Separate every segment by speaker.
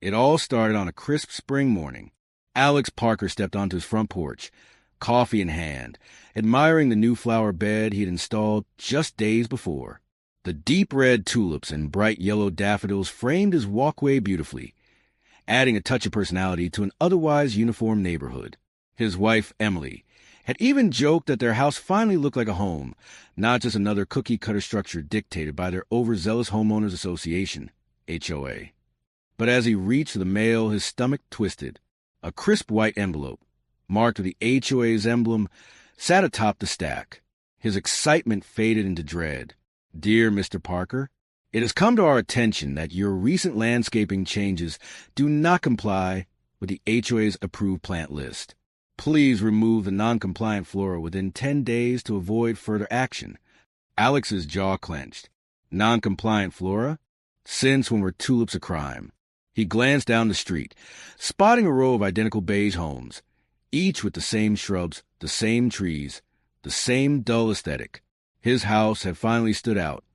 Speaker 1: It all started on a crisp spring morning. Alex Parker stepped onto his front porch, coffee in hand, admiring the new flower bed he had installed just days before. The deep red tulips and bright yellow daffodils framed his walkway beautifully, adding a touch of personality to an otherwise uniform neighborhood. His wife, Emily, had even joked that their house finally looked like a home, not just another cookie-cutter structure dictated by their overzealous Homeowners Association, HOA. But as he reached for the mail, his stomach twisted. A crisp white envelope, marked with the HOA's emblem, sat atop the stack. His excitement faded into dread. Dear Mr. Parker, it has come to our attention that your recent landscaping changes do not comply with the HOA's approved plant list. Please remove the non-compliant flora within 10 days to avoid further action. Alex's jaw clenched. Non-compliant flora? Since when were tulips a crime? He glanced down the street, spotting a row of identical beige homes, each with the same shrubs, the same trees, the same dull aesthetic. His house had finally stood out,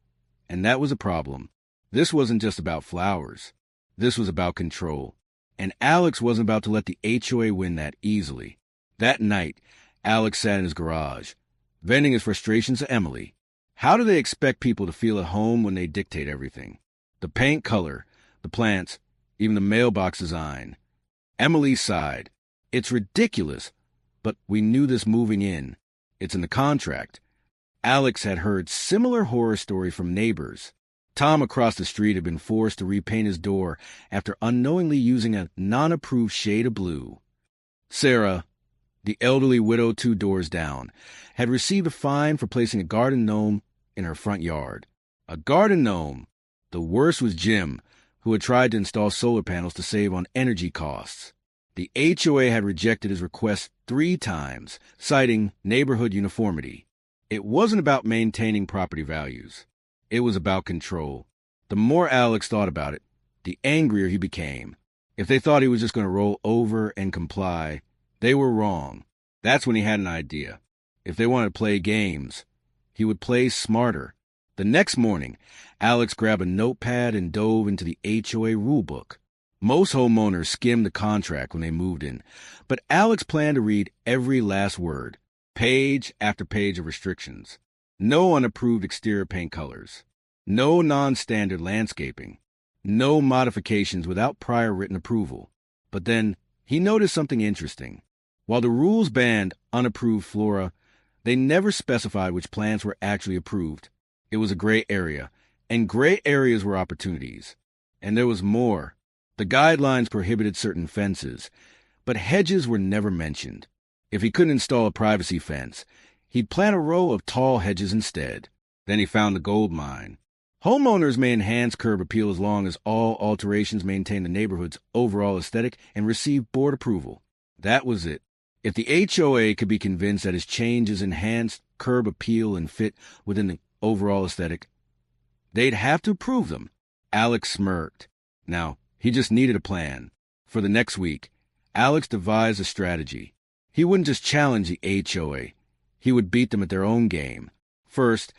Speaker 1: and that was a problem. This wasn't just about flowers. This was about control, and Alex wasn't about to let the HOA win that easily. That night, Alex sat in his garage, venting his frustrations to Emily. How do they expect people to feel at home when they dictate everything? The paint color, the plants, even the mailbox design. Emily sighed. It's ridiculous, but we knew this moving in. It's in the contract. Alex had heard similar horror stories from neighbors. Tom across the street had been forced to repaint his door after unknowingly using a non-approved shade of blue. Sarah, the elderly widow 2 doors down, had received a fine for placing a garden gnome in her front yard. A garden gnome. The worst was Jim, who had tried to install solar panels to save on energy costs. The HOA had rejected his request 3 times, citing neighborhood uniformity. It wasn't about maintaining property values. It was about control. The more Alex thought about it, the angrier he became. If they thought he was just going to roll over and comply, they were wrong. That's when he had an idea. If they wanted to play games, he would play smarter. The next morning, Alex grabbed a notepad and dove into the HOA rulebook. Most homeowners skimmed the contract when they moved in, but Alex planned to read every last word, page after page of restrictions. No unapproved exterior paint colors. No non-standard landscaping. No modifications without prior written approval. But then, he noticed something interesting. While the rules banned unapproved flora, they never specified which plants were actually approved. It was a gray area, and gray areas were opportunities. And there was more. The guidelines prohibited certain fences, but hedges were never mentioned. If he couldn't install a privacy fence, he'd plant a row of tall hedges instead. Then he found the gold mine. Homeowners may enhance curb appeal as long as all alterations maintain the neighborhood's overall aesthetic and receive board approval. That was it. If the HOA could be convinced that his changes enhanced curb appeal and fit within the overall aesthetic, they'd have to approve them. Alex smirked. Now, he just needed a plan. For the next week, Alex devised a strategy. He wouldn't just challenge the HOA. He would beat them at their own game. First,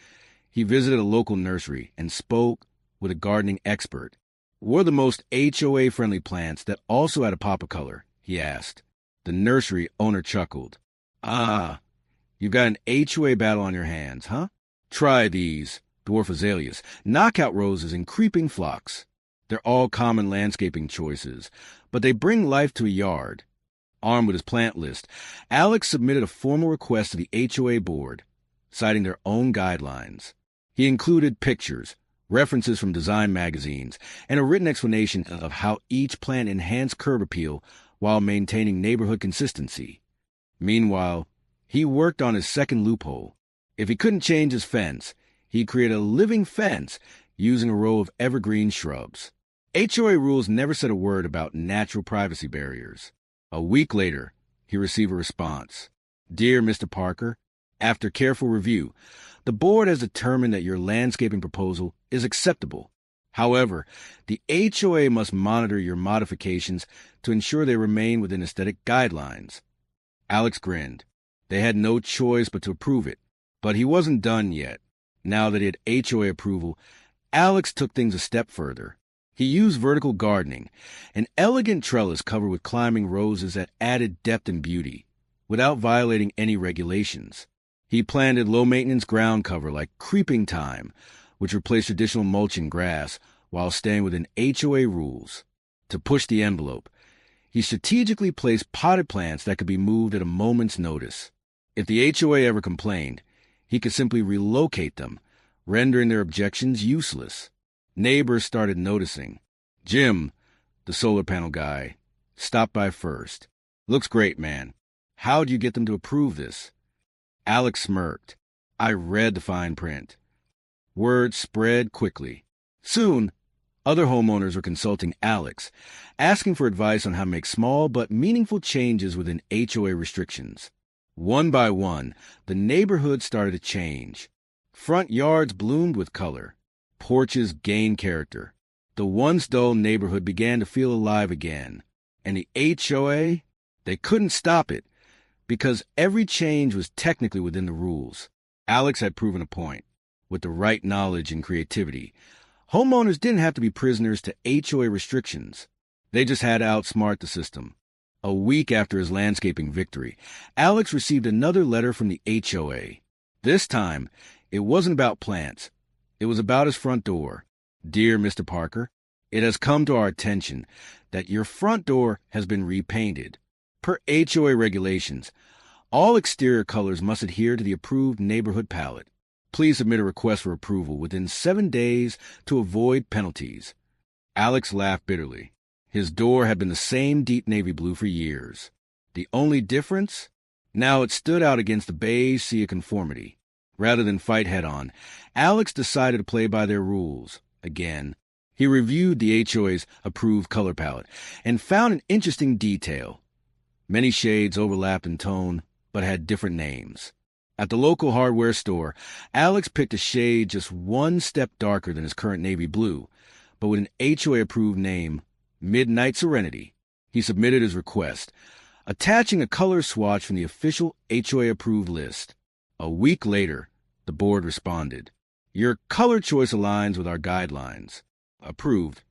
Speaker 1: he visited a local nursery and spoke with a gardening expert. What are the most HOA-friendly plants that also had a pop of color? He asked. The nursery owner chuckled. Ah, you've got an HOA battle on your hands, huh? Try these dwarf azaleas, knockout roses in creeping phlox. They're all common landscaping choices, but they bring life to a yard. Armed with his plant list, Alex submitted a formal request to the HOA board, citing their own guidelines. He included pictures, references from design magazines, and a written explanation of how each plant enhanced curb appeal while maintaining neighborhood consistency. Meanwhile, he worked on his second loophole. If he couldn't change his fence, he created a living fence using a row of evergreen shrubs. HOA rules never said a word about natural privacy barriers. A week later, he received a response. Dear Mr. Parker, after careful review, the board has determined that your landscaping proposal is acceptable. However, the HOA must monitor your modifications to ensure they remain within aesthetic guidelines. Alex grinned. They had no choice but to approve it. But he wasn't done yet. Now that he had HOA approval, Alex took things a step further. He used vertical gardening, an elegant trellis covered with climbing roses that added depth and beauty, without violating any regulations. He planted low-maintenance ground cover like creeping thyme, which replaced traditional mulch and grass, while staying within HOA rules. To push the envelope, he strategically placed potted plants that could be moved at a moment's notice. If the HOA ever complained, he could simply relocate them, rendering their objections useless. Neighbors started noticing. Jim, the solar panel guy, stopped by first. Looks great, man. How'd you get them to approve this? Alex smirked. I read the fine print. Word spread quickly. Soon, other homeowners were consulting Alex, asking for advice on how to make small but meaningful changes within HOA restrictions. One by one, the neighborhood started to change. Front yards bloomed with color. Porches gained character. The once dull neighborhood began to feel alive again. And the HOA, they couldn't stop it, because every change was technically within the rules. Alex had proven a point. With the right knowledge and creativity, homeowners didn't have to be prisoners to HOA restrictions. They just had to outsmart the system. A week after his landscaping victory, Alex received another letter from the HOA. This time, it wasn't about plants. It was about his front door. Dear Mr. Parker, it has come to our attention that your front door has been repainted. Per HOA regulations, all exterior colors must adhere to the approved neighborhood palette. Please submit a request for approval within 7 days to avoid penalties. Alex laughed bitterly. His door had been the same deep navy blue for years. The only difference? Now it stood out against the beige sea of conformity. Rather than fight head-on, Alex decided to play by their rules. Again, he reviewed the HOA's approved color palette and found an interesting detail. Many shades overlapped in tone, but had different names. At the local hardware store, Alex picked a shade just one step darker than his current navy blue, but with an HOA-approved name, Midnight Serenity. He submitted his request, attaching a color swatch from the official HOA-approved list. A week later, the board responded. Your color choice aligns with our guidelines. Approved.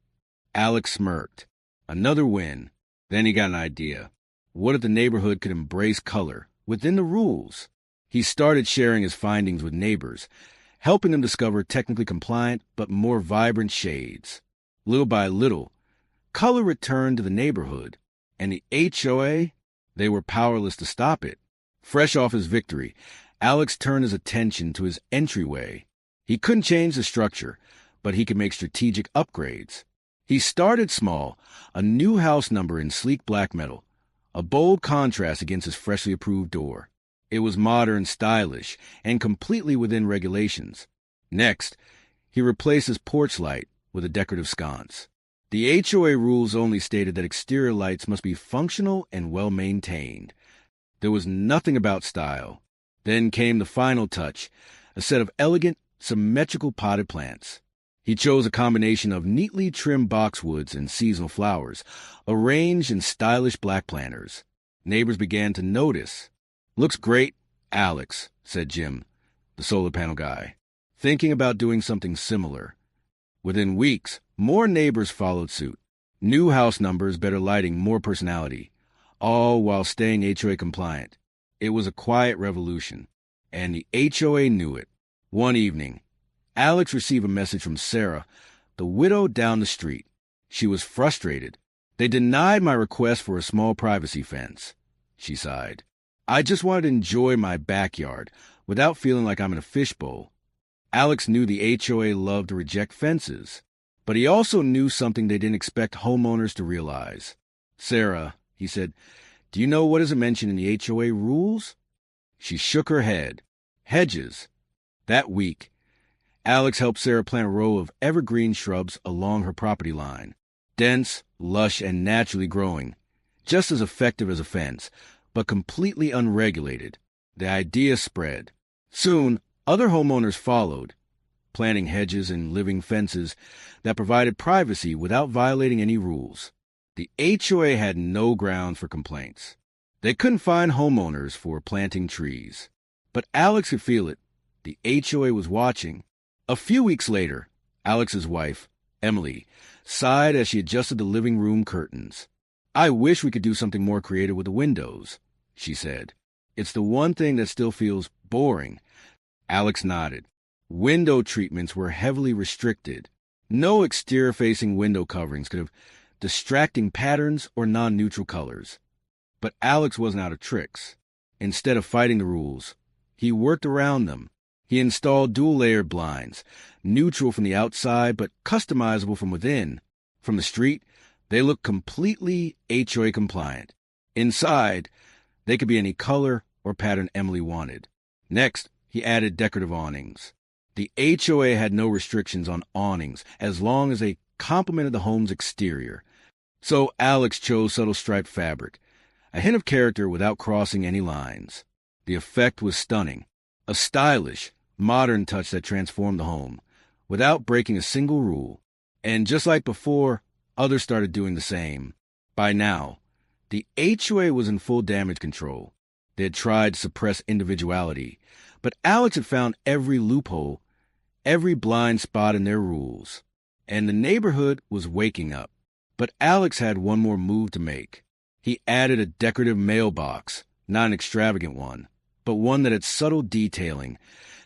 Speaker 1: Alex smirked. Another win. Then he got an idea. What if the neighborhood could embrace color within the rules? He started sharing his findings with neighbors, helping them discover technically compliant but more vibrant shades. Little by little, color returned to the neighborhood, and the HOA, they were powerless to stop it. Fresh off his victory, Alex turned his attention to his entryway. He couldn't change the structure, but he could make strategic upgrades. He started small, a new house number in sleek black metal, a bold contrast against his freshly approved door. It was modern, stylish, and completely within regulations. Next, he replaced his porch light with a decorative sconce. The HOA rules only stated that exterior lights must be functional and well-maintained. There was nothing about style. Then came the final touch, a set of elegant, symmetrical potted plants. He chose a combination of neatly trimmed boxwoods and seasonal flowers, arranged in stylish black planters. Neighbors began to notice. Looks great, Alex, said Jim, the solar panel guy, thinking about doing something similar. Within weeks, more neighbors followed suit. New house numbers, better lighting, more personality, all while staying HOA compliant. It was a quiet revolution, and the HOA knew it. One evening, Alex received a message from Sarah, the widow down the street. She was frustrated. They denied my request for a small privacy fence, she sighed. I just wanted to enjoy my backyard without feeling like I'm in a fishbowl. Alex knew the HOA loved to reject fences, but he also knew something they didn't expect homeowners to realize. Sarah, he said, do you know what isn't mentioned in the HOA rules? She shook her head. Hedges. That week, Alex helped Sarah plant a row of evergreen shrubs along her property line. Dense, lush, and naturally growing. Just as effective as a fence, but completely unregulated. The idea spread. Soon, other homeowners followed, planting hedges and living fences that provided privacy without violating any rules. The HOA had no grounds for complaints. They couldn't find homeowners for planting trees. But Alex could feel it. The HOA was watching. A few weeks later, Alex's wife, Emily sighed as she adjusted the living room curtains. "I wish we could do something more creative with the windows," she said. "It's the one thing that still feels boring." Alex nodded. Window treatments were heavily restricted. No exterior-facing window coverings could have distracting patterns or non-neutral colors. But Alex wasn't out of tricks. Instead of fighting the rules, he worked around them. He installed dual-layered blinds, neutral from the outside but customizable from within. From the street, they looked completely HOA compliant. Inside, they could be any color or pattern Emily wanted. Next, he added decorative awnings. The HOA had no restrictions on awnings as long as they complemented the home's exterior. So Alex chose subtle striped fabric, a hint of character without crossing any lines. The effect was stunning, a stylish, modern touch that transformed the home, without breaking a single rule. And just like before, others started doing the same. By now, the HOA was in full damage control. They had tried to suppress individuality, but Alex had found every loophole, every blind spot in their rules. And the neighborhood was waking up. But Alex had one more move to make. He added a decorative mailbox, not an extravagant one, but one that had subtle detailing,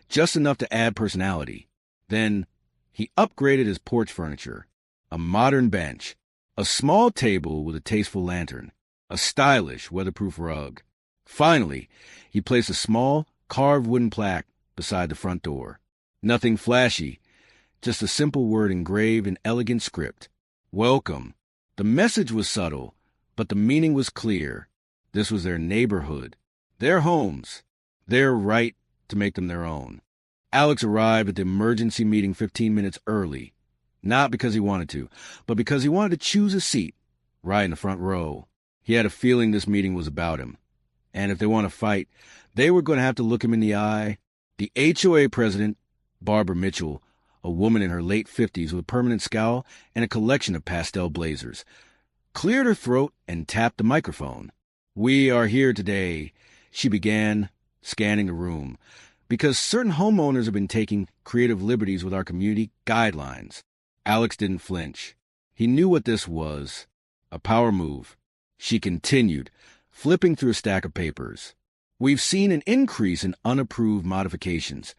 Speaker 1: just enough to add personality. Then he upgraded his porch furniture, a modern bench, a small table with a tasteful lantern, a stylish weatherproof rug. Finally, he placed a small, carved wooden plaque beside the front door. Nothing flashy, just a simple word engraved in elegant script. Welcome. The message was subtle, but the meaning was clear. This was their neighborhood, their homes, their right to make them their own. Alex arrived at the emergency meeting 15 minutes early, not because he wanted to, but because he wanted to choose a seat, right in the front row. He had a feeling this meeting was about him. And if they want to fight, they were going to have to look him in the eye. The HOA president, Barbara Mitchell, a woman in her late 50s with a permanent scowl and a collection of pastel blazers, cleared her throat and tapped the microphone. "We are here today," she began, scanning the room, "because certain homeowners have been taking creative liberties with our community guidelines." Alex didn't flinch. He knew what this was, a power move. She continued, flipping through a stack of papers. "We've seen an increase in unapproved modifications.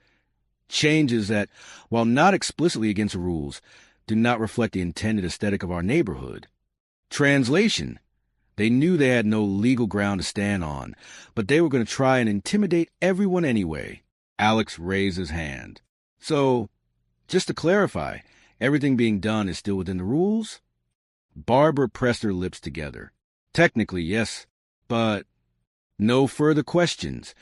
Speaker 1: Changes that, while not explicitly against the rules, do not reflect the intended aesthetic of our neighborhood. Translation: they knew they had no legal ground to stand on, but they were going to try and intimidate everyone anyway." Alex raised his hand. "So, just to clarify, everything being done is still within the rules?" Barbara pressed her lips together. "Technically, yes, but—" "No further questions,"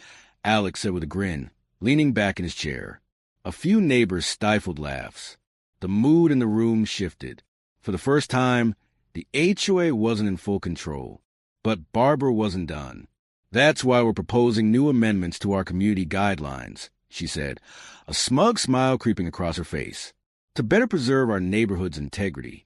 Speaker 1: Alex said with a grin, leaning back in his chair. A few neighbors stifled laughs. The mood in the room shifted. For the first time, the HOA wasn't in full control. But Barbara wasn't done. "That's why we're proposing new amendments to our community guidelines," she said, a smug smile creeping across her face. "To better preserve our neighborhood's integrity."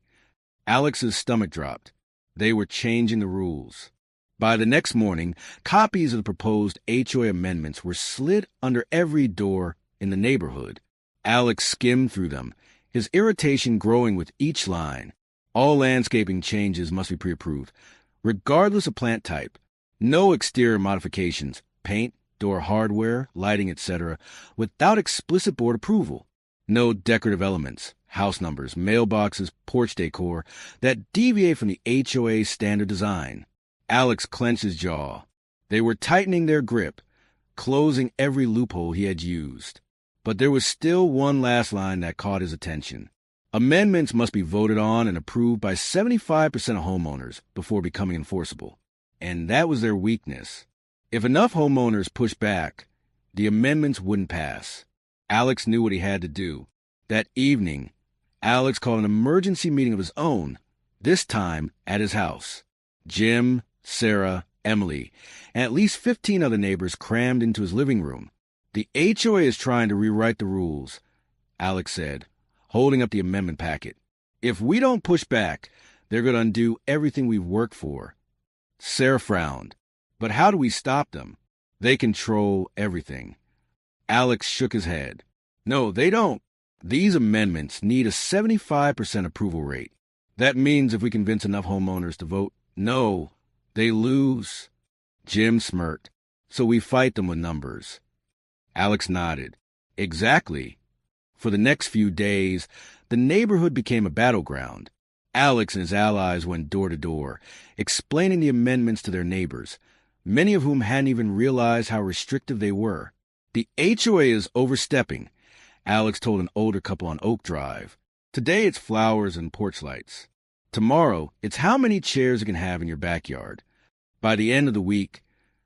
Speaker 1: Alex's stomach dropped. They were changing the rules. By the next morning, copies of the proposed HOA amendments were slid under every door in the neighborhood. Alex skimmed through them, his irritation growing with each line. All landscaping changes must be pre-approved, regardless of plant type. No exterior modifications, paint, door hardware, lighting, etc., without explicit board approval. No decorative elements, house numbers, mailboxes, porch decor that deviate from the HOA's standard design. Alex clenched his jaw. They were tightening their grip, closing every loophole he had used. But there was still one last line that caught his attention. Amendments must be voted on and approved by 75% of homeowners before becoming enforceable. And that was their weakness. If enough homeowners pushed back, the amendments wouldn't pass. Alex knew what he had to do. That evening, Alex called an emergency meeting of his own, this time at his house. Jim, Sarah, Emily, and at least 15 other neighbors crammed into his living room. "The HOA is trying to rewrite the rules," Alex said, holding up the amendment packet. "If we don't push back, they're going to undo everything we've worked for." Sarah frowned. "But how do we stop them? They control everything." Alex shook his head. "No, they don't. These amendments need a 75% approval rate. That means if we convince enough homeowners to vote no, they lose. Jim smirked. So we fight them with numbers. Alex nodded. Exactly. For the next few days, the neighborhood became a battleground. Alex and his allies went door to door, explaining the amendments to their neighbors, many of whom hadn't even realized how restrictive they were. The HOA is overstepping, Alex told an older couple on Oak Drive. Today it's flowers and porch lights. Tomorrow, it's how many chairs you can have in your backyard. By the end of the week,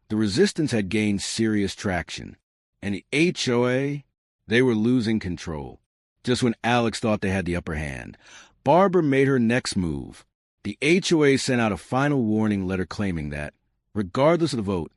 Speaker 1: the resistance had gained serious traction, and the HOA, they were losing control. Just when Alex thought they had the upper hand, Barbara made her next move. The HOA sent out a final warning letter claiming that, regardless of the vote,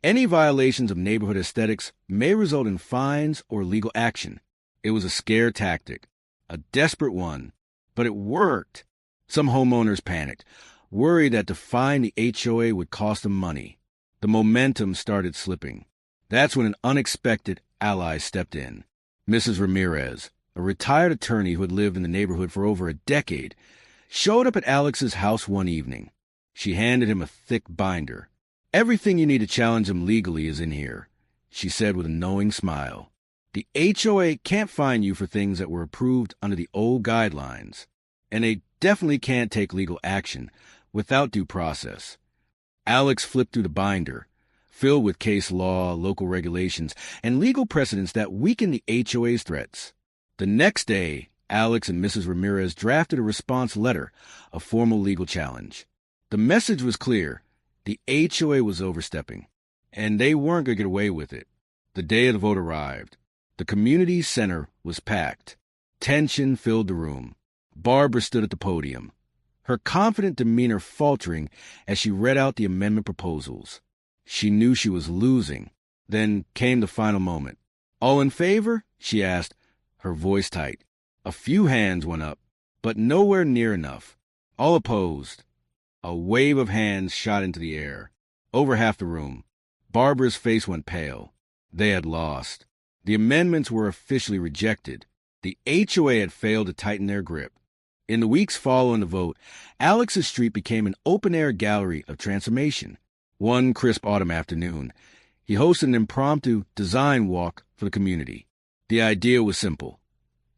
Speaker 1: any violations of neighborhood aesthetics may result in fines or legal action. It was a scare tactic, a desperate one, but it worked. Some homeowners panicked, worried that to fine the HOA would cost them money. The momentum started slipping. That's when an unexpected ally stepped in. Mrs. Ramirez, a retired attorney who had lived in the neighborhood for over a decade, showed up at Alex's house one evening. She handed him a thick binder. "Everything you need to challenge him legally is in here," she said with a knowing smile. "The HOA can't fine you for things that were approved under the old guidelines, and they definitely can't take legal action without due process." Alex flipped through the binder, filled with case law, local regulations, and legal precedents that weaken the HOA's threats. The next day, Alex and Mrs. Ramirez drafted a response letter, a formal legal challenge. The message was clear. The HOA was overstepping, and they weren't going to get away with it. The day of the vote arrived. The community center was packed. Tension filled the room. Barbara stood at the podium, her confident demeanor faltering as she read out the amendment proposals. She knew she was losing. Then came the final moment. "All in favor?" she asked, her voice tight. A few hands went up, but nowhere near enough. "All opposed." A wave of hands shot into the air. Over half the room. Barbara's face went pale. They had lost. The amendments were officially rejected. The HOA had failed to tighten their grip. In the weeks following the vote, Alex's street became an open-air gallery of transformation. One crisp autumn afternoon, he hosted an impromptu design walk for the community. The idea was simple.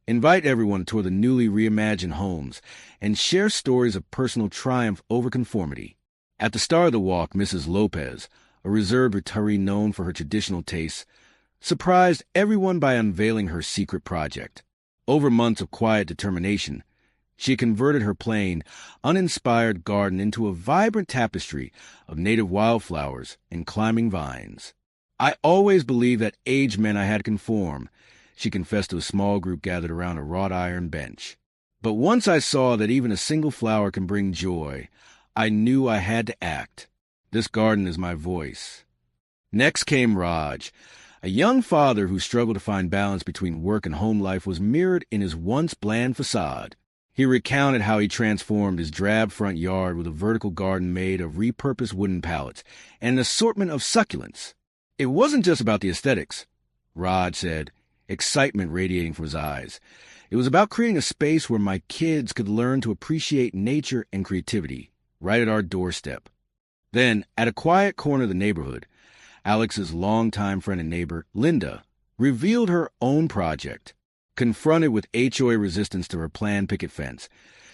Speaker 1: Invite everyone to tour the newly reimagined homes and share stories of personal triumph over conformity. At the start of the walk, Mrs. Lopez, a reserved retiree known for her traditional tastes, surprised everyone by unveiling her secret project. Over months of quiet determination, she converted her plain, uninspired garden into a vibrant tapestry of native wildflowers and climbing vines. "I always believed that age meant I had to conform," she confessed to a small group gathered around a wrought iron bench. "But once I saw that even a single flower can bring joy, I knew I had to act. This garden is my voice." Next came Raj. A young father who struggled to find balance between work and home life was mirrored in his once bland facade. He recounted how he transformed his drab front yard with a vertical garden made of repurposed wooden pallets and an assortment of succulents. "It wasn't just about the aesthetics," Raj said, excitement radiating from his eyes. "It was about creating a space where my kids could learn to appreciate nature and creativity, right at our doorstep." Then, at a quiet corner of the neighborhood, Alex's longtime friend and neighbor, Linda, revealed her own project. Confronted with HOA resistance to her planned picket fence,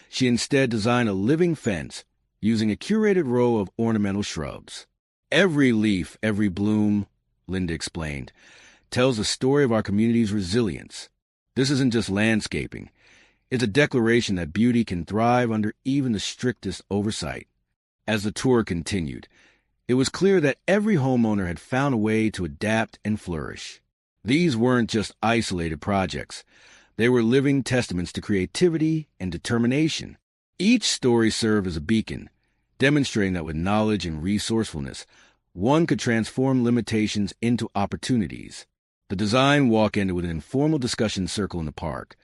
Speaker 1: she instead designed a living fence using a curated row of ornamental shrubs. "Every leaf, every bloom," Linda explained, "tells the story of our community's resilience. This isn't just landscaping. It's a declaration that beauty can thrive under even the strictest oversight." As the tour continued, it was clear that every homeowner had found a way to adapt and flourish. These weren't just isolated projects. They were living testaments to creativity and determination. Each story served as a beacon, demonstrating that with knowledge and resourcefulness, one could transform limitations into opportunities. The design walk ended with an informal discussion circle in the park,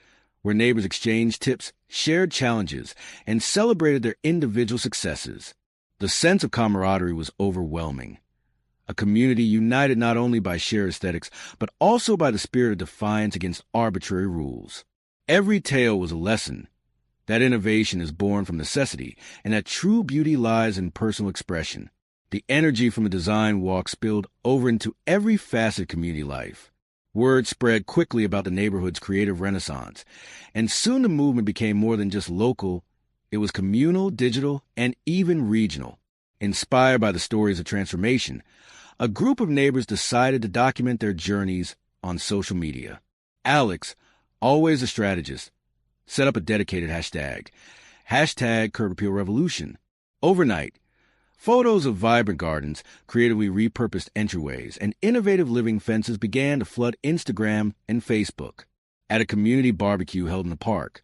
Speaker 1: where neighbors exchanged tips, shared challenges, and celebrated their individual successes. The sense of camaraderie was overwhelming. A community united not only by shared aesthetics, but also by the spirit of defiance against arbitrary rules. Every tale was a lesson. That innovation is born from necessity, and that true beauty lies in personal expression. The energy from the design walk spilled over into every facet of community life. Word spread quickly about the neighborhood's creative renaissance, and soon the movement became more than just local. It was communal, digital, and even regional. Inspired by the stories of transformation, a group of neighbors decided to document their journeys on social media. Alex, always a strategist, set up a dedicated hashtag #CurbAppealRevolution. Overnight, photos of vibrant gardens, creatively repurposed entryways, and innovative living fences began to flood Instagram and Facebook. At a community barbecue held in the park,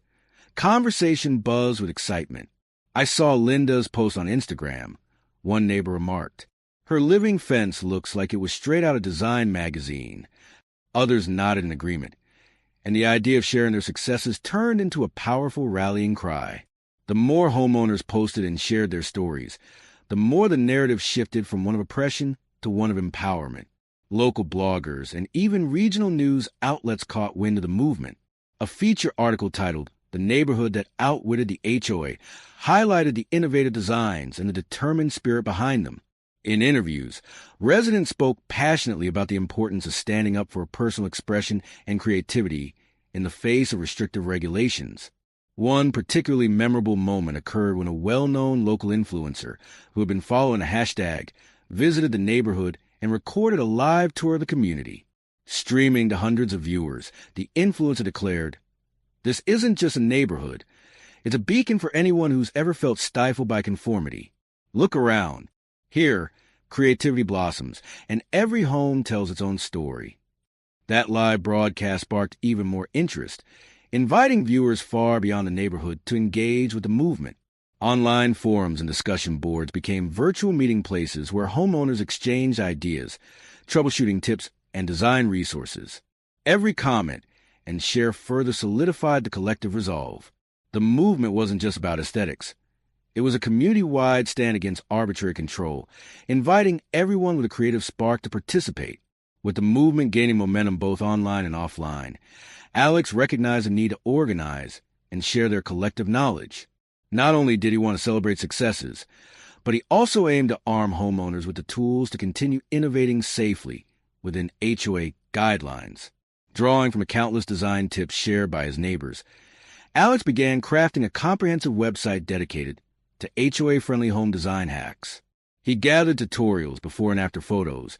Speaker 1: conversation buzzed with excitement. "I saw Linda's post on Instagram," one neighbor remarked. "Her living fence looks like it was straight out of Design magazine." Others nodded in agreement, and the idea of sharing their successes turned into a powerful rallying cry. The more homeowners posted and shared their stories, the more the narrative shifted from one of oppression to one of empowerment. Local bloggers and even regional news outlets caught wind of the movement. A feature article titled "The Neighborhood That Outwitted the HOA" highlighted the innovative designs and the determined spirit behind them. In interviews, residents spoke passionately about the importance of standing up for personal expression and creativity in the face of restrictive regulations. One particularly memorable moment occurred when a well-known local influencer who had been following a hashtag visited the neighborhood and recorded a live tour of the community. Streaming to hundreds of viewers, the influencer declared, "This isn't just a neighborhood. It's a beacon for anyone who's ever felt stifled by conformity. Look around. Here, creativity blossoms, and every home tells its own story." That live broadcast sparked even more interest, inviting viewers far beyond the neighborhood to engage with the movement. Online forums and discussion boards became virtual meeting places where homeowners exchanged ideas, troubleshooting tips, and design resources. Every comment and share further solidified the collective resolve. The movement wasn't just about aesthetics. It was a community-wide stand against arbitrary control, inviting everyone with a creative spark to participate. With the movement gaining momentum both online and offline, Alex recognized the need to organize and share their collective knowledge. Not only did he want to celebrate successes, but he also aimed to arm homeowners with the tools to continue innovating safely within HOA guidelines. Drawing from countless design tips shared by his neighbors, Alex began crafting a comprehensive website dedicated to HOA-friendly home design hacks. He gathered tutorials, before and after photos,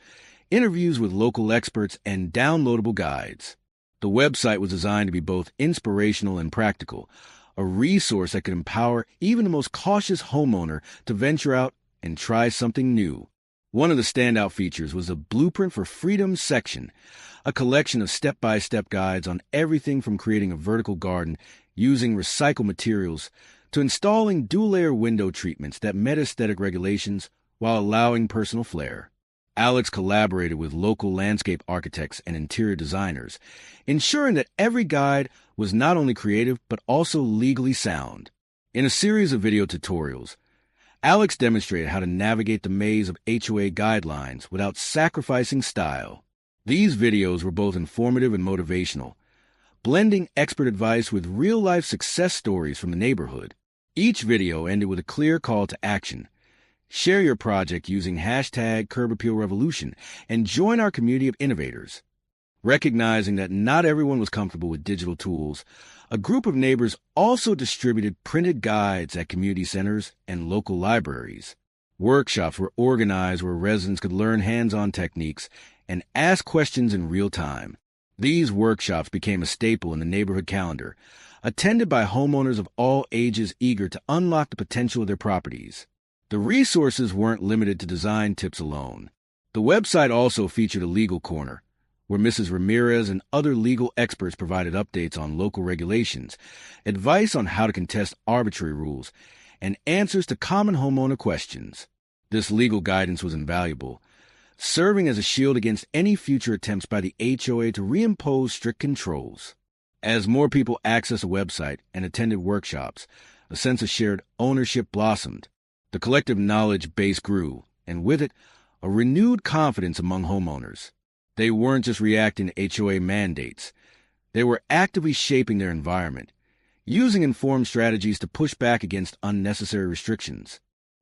Speaker 1: interviews with local experts, and downloadable guides. The website was designed to be both inspirational and practical, a resource that could empower even the most cautious homeowner to venture out and try something new. One of the standout features was the Blueprint for Freedom section, a collection of step-by-step guides on everything from creating a vertical garden using recycled materials to installing dual-layer window treatments that met aesthetic regulations while allowing personal flair. Alex collaborated with local landscape architects and interior designers, ensuring that every guide was not only creative but also legally sound. In a series of video tutorials, Alex demonstrated how to navigate the maze of HOA guidelines without sacrificing style. These videos were both informative and motivational, blending expert advice with real-life success stories from the neighborhood. Each video ended with a clear call to action. Share your project using #CurbAppealRevolution and join our community of innovators. Recognizing that not everyone was comfortable with digital tools, a group of neighbors also distributed printed guides at community centers and local libraries. Workshops were organized where residents could learn hands-on techniques and ask questions in real time. These workshops became a staple in the neighborhood calendar, attended by homeowners of all ages eager to unlock the potential of their properties. The resources weren't limited to design tips alone. The website also featured a legal corner, where Mrs. Ramirez and other legal experts provided updates on local regulations, advice on how to contest arbitrary rules, and answers to common homeowner questions. This legal guidance was invaluable, serving as a shield against any future attempts by the HOA to reimpose strict controls. As more people accessed the website and attended workshops, a sense of shared ownership blossomed. The collective knowledge base grew, and with it, a renewed confidence among homeowners. They weren't just reacting to HOA mandates. They were actively shaping their environment, using informed strategies to push back against unnecessary restrictions.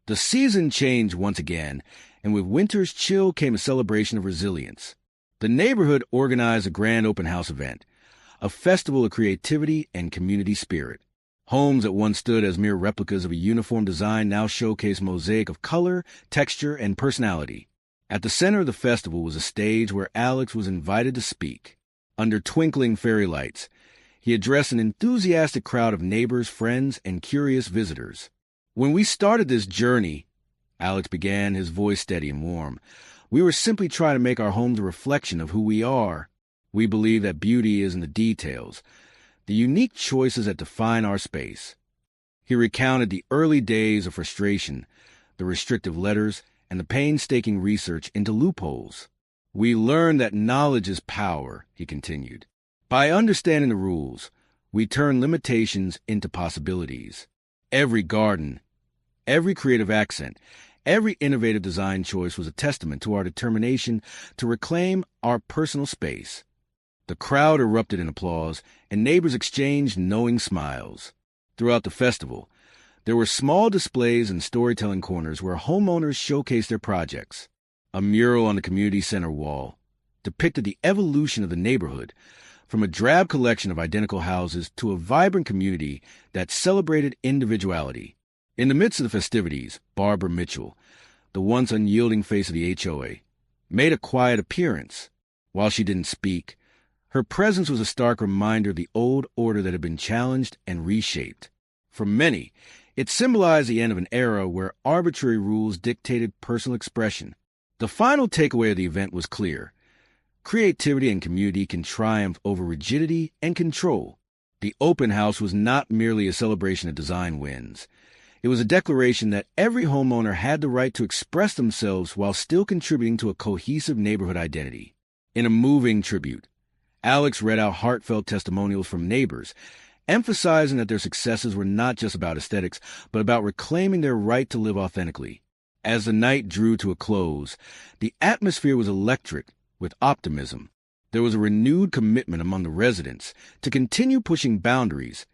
Speaker 1: The season changed once again, and with winter's chill came a celebration of resilience. The neighborhood organized a grand open house event, a festival of creativity and community spirit. Homes that once stood as mere replicas of a uniform design now showcased a mosaic of color, texture, and personality. At the center of the festival was a stage where Alex was invited to speak. Under twinkling fairy lights, he addressed an enthusiastic crowd of neighbors, friends, and curious visitors. "When we started this journey," Alex began, his voice steady and warm, "we were simply trying to make our homes a reflection of who we are. We believe that beauty is in the details, the unique choices that define our space." He recounted the early days of frustration, the restrictive letters, and the painstaking research into loopholes. "We learned that knowledge is power," he continued. "By understanding the rules, we turn limitations into possibilities. Every garden, every creative accent, every innovative design choice was a testament to our determination to reclaim our personal space." The crowd erupted in applause, and neighbors exchanged knowing smiles. Throughout the festival, there were small displays and storytelling corners where homeowners showcased their projects. A mural on the community center wall depicted the evolution of the neighborhood, from a drab collection of identical houses to a vibrant community that celebrated individuality. In the midst of the festivities, Barbara Mitchell, the once unyielding face of the HOA, made a quiet appearance. While she didn't speak, her presence was a stark reminder of the old order that had been challenged and reshaped. For many, it symbolized the end of an era where arbitrary rules dictated personal expression. The final takeaway of the event was clear. Creativity and community can triumph over rigidity and control. The open house was not merely a celebration of design wins. It was a declaration that every homeowner had the right to express themselves while still contributing to a cohesive neighborhood identity. In a moving tribute, Alex read out heartfelt testimonials from neighbors, emphasizing that their successes were not just about aesthetics, but about reclaiming their right to live authentically. As the night drew to a close, the atmosphere was electric with optimism. There was a renewed commitment among the residents to continue pushing boundaries,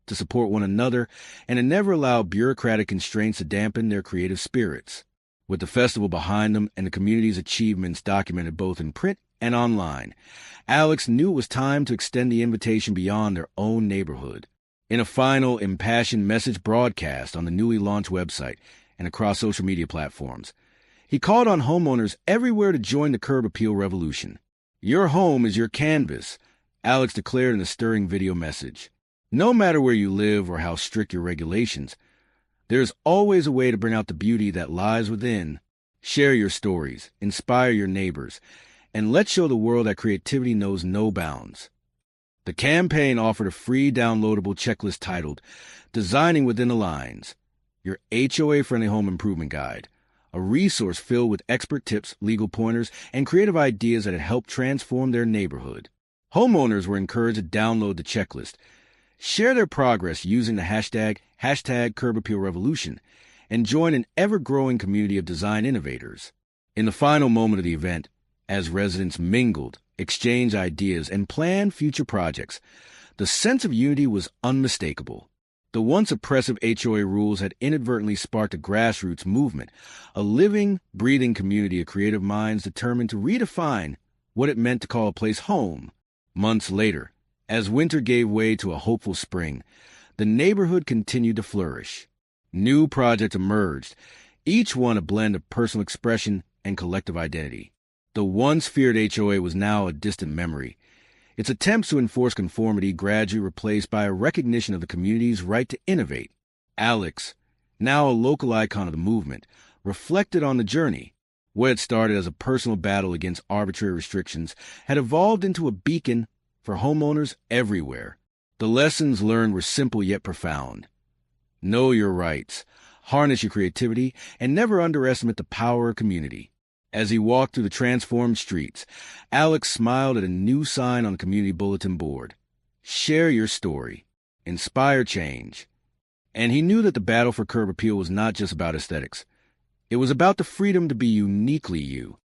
Speaker 1: to support one another, and to never allow bureaucratic constraints to dampen their creative spirits. With the festival behind them and the community's achievements documented both in print and online, Alex knew it was time to extend the invitation beyond their own neighborhood. In a final, impassioned message broadcast on the newly launched website and across social media platforms, he called on homeowners everywhere to join the curb appeal revolution. "Your home is your canvas," Alex declared in a stirring video message. "No matter where you live or how strict your regulations, there's always a way to bring out the beauty that lies within. Share your stories, inspire your neighbors, and let's show the world that creativity knows no bounds." The campaign offered a free downloadable checklist titled "Designing Within the Lines," your HOA-friendly home improvement guide, a resource filled with expert tips, legal pointers, and creative ideas that had helped transform their neighborhood. Homeowners were encouraged to download the checklist, share their progress using the hashtag #CurbAppealRevolution, and join an ever-growing community of design innovators. In the final moment of the event, as residents mingled, exchanged ideas, and planned future projects, the sense of unity was unmistakable. The once oppressive HOA rules had inadvertently sparked a grassroots movement, a living, breathing community of creative minds determined to redefine what it meant to call a place home. Months later, as winter gave way to a hopeful spring, the neighborhood continued to flourish. New projects emerged, each one a blend of personal expression and collective identity. The once feared HOA was now a distant memory, its attempts to enforce conformity gradually replaced by a recognition of the community's right to innovate. Alex, now a local icon of the movement, reflected on the journey. What had started as a personal battle against arbitrary restrictions had evolved into a beacon for homeowners everywhere. The lessons learned were simple yet profound. Know your rights, harness your creativity, and never underestimate the power of community. As he walked through the transformed streets, Alex smiled at a new sign on the community bulletin board. Share your story. Inspire change. And he knew that the battle for curb appeal was not just about aesthetics. It was about the freedom to be uniquely you.